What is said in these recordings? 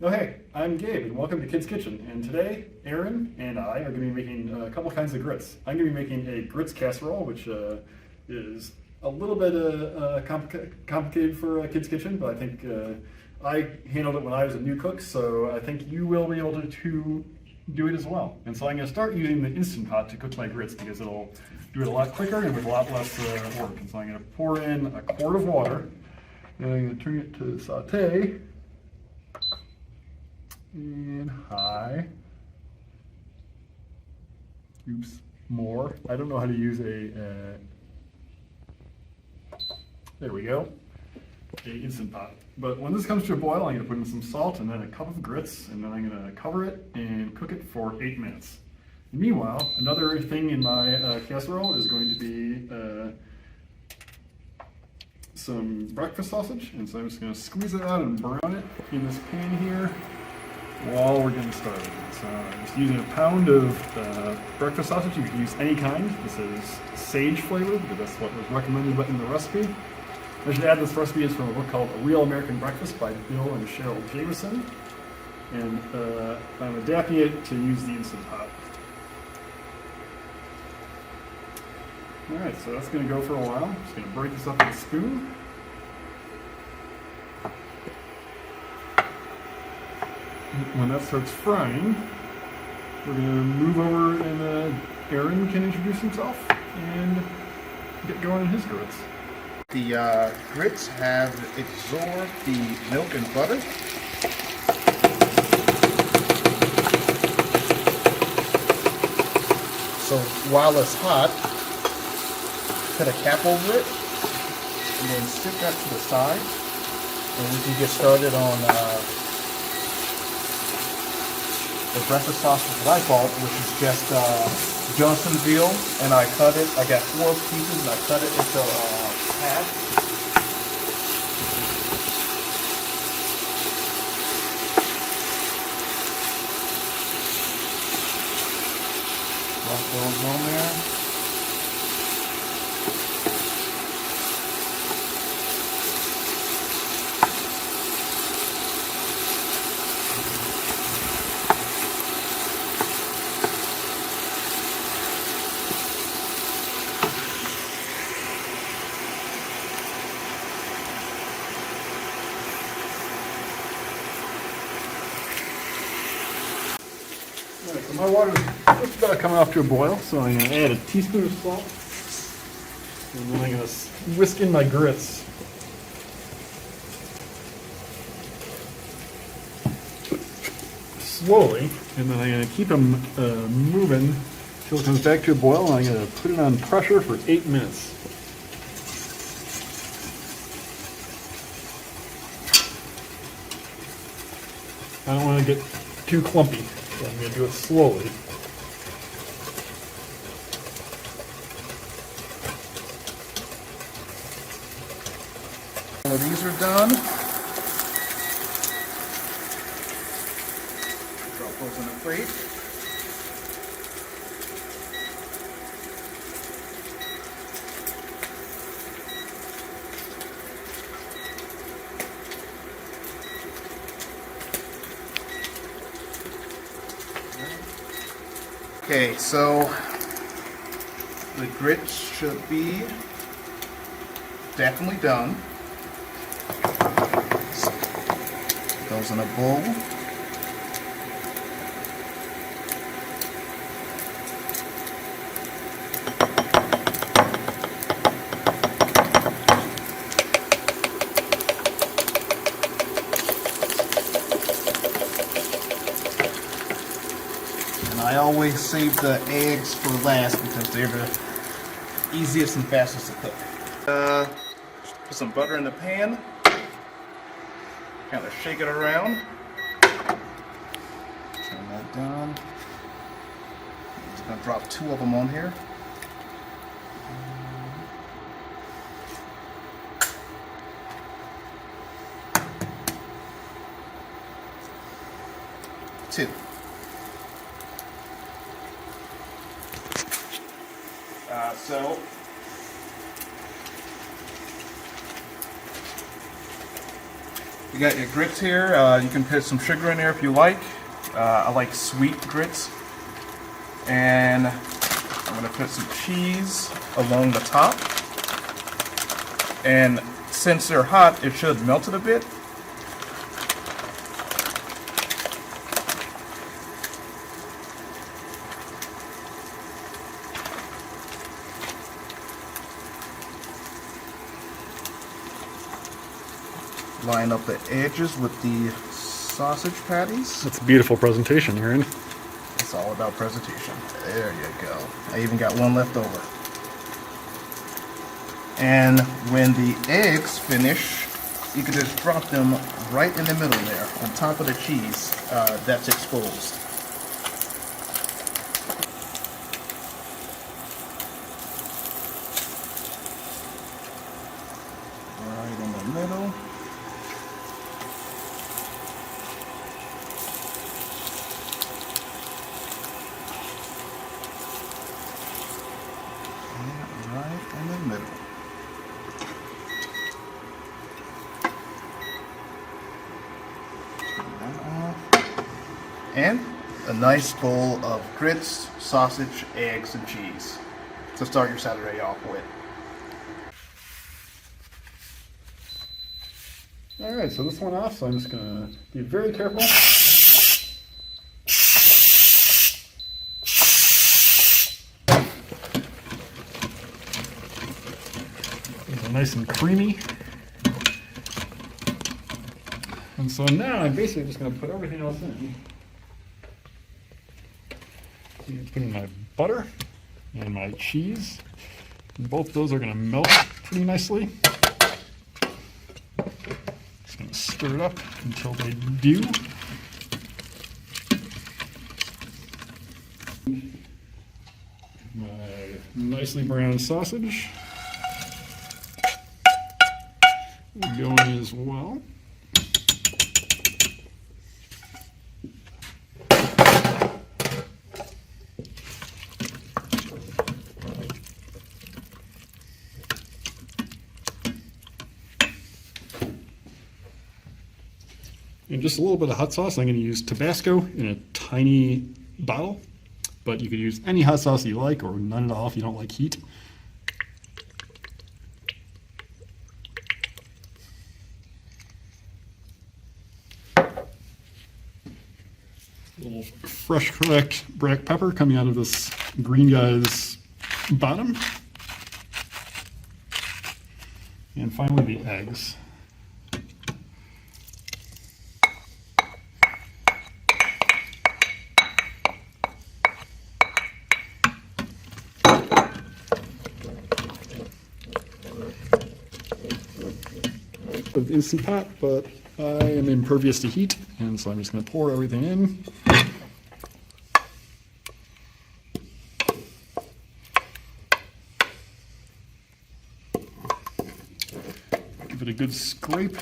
Oh hey, I'm Gabe and welcome to Kid's Kitchen. And today, Aaron and I are going to be making a couple kinds of grits. I'm going to be making a grits casserole, which is a little bit complicated for Kid's Kitchen, but I think I handled it when I was a new cook, so I think you will be able to do it as well. And so I'm going to start using the Instant Pot to cook my grits because it'll do it a lot quicker and with a lot less work. And so I'm going to pour in a quart of water, and I'm going to turn it to saute. And high. Oops, more. I don't know how to use a, there we go, a Instant Pot. But when this comes to a boil, I'm gonna put in some salt and then a cup of grits, and then I'm gonna cover it and cook it for 8 minutes. Meanwhile, another thing in my casserole is going to be some breakfast sausage, and so I'm just gonna squeeze it out and brown it in this pan here while we're getting started. So I'm just using a pound of breakfast sausage. You can use any kind. This is sage flavored because that's what was recommended in the recipe. I should add this recipe is from a book called A Real American Breakfast by Bill and Cheryl Jamison. And I'm adapting it to use the Instant Pot. Alright, so that's going to go for a while. I'm just going to break this up with a spoon. When that starts frying, we're going to move over and Aaron can introduce himself and get going on his grits. The grits have absorbed the milk and butter. So while it's hot, put a cap over it and then stick that to the side, and we can get started on the breakfast sausage that I bought, which is just Jamison veal, and I cut it. I got 4 pieces, and I cut it into half. Drop those on there. Alright, so my water's just about coming off to a boil, so I'm going to add a teaspoon of salt, and then I'm going to whisk in my grits. Slowly, and then I'm going to keep them moving until it comes back to a boil, and I'm going to put it on pressure for 8 minutes. I don't want to get too clumpy. So I'm going to do it slowly. All of these are done. Drop those in the plate. Okay, so the grits should be definitely done. Put those in a bowl. I always save the eggs for last because they're the easiest and fastest to cook. Put some butter in the pan. Kind of shake it around. Turn that down. I'm just going to drop 2 of them on here. Two. So You got your grits here. You can put some sugar in there if you like. I like sweet grits. And I'm going to put some cheese along the top. And since they're hot, it should melt it a bit. Line up the edges with the sausage patties. That's a beautiful presentation, Aaron. It's all about presentation. There you go. I even got one left over. And when the eggs finish, you can just drop them right in the middle there, on top of the cheese that's exposed. Right in the middle. Right in the middle. And a nice bowl of grits, sausage, eggs, and cheese to start your Saturday off with. Alright, so this one off, so I'm just going to be very careful. These are nice and creamy. And so now I'm basically just going to put everything else in. I'm going to put in my butter and my cheese. And both those are going to melt pretty nicely. Just going to stir it up until they do. My nicely browned sausage going as well. And just a little bit of hot sauce. I'm going to use Tabasco in a tiny bottle, but you could use any hot sauce you like, or none at all if you don't like heat. A little fresh cracked black pepper coming out of this green guy's bottom. And finally the eggs. Of Instant Pot, but I am impervious to heat, and so I'm just going to pour everything in. Give it a good scrape.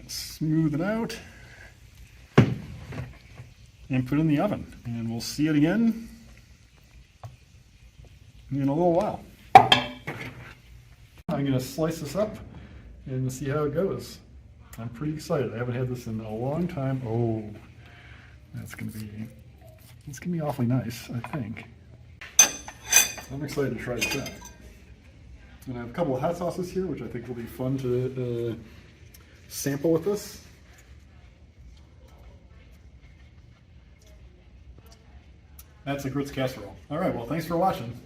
Smooth it out and put it in the oven, and we'll see it again in a little while. I'm going to slice this up and see how it goes. I'm pretty excited. I haven't had this in a long time. Oh, it's going to be awfully nice, I think. I'm excited to try this out. And I have a couple of hot sauces here, which I think will be fun to sample with this. That's a grits casserole. All right, well, thanks for watching.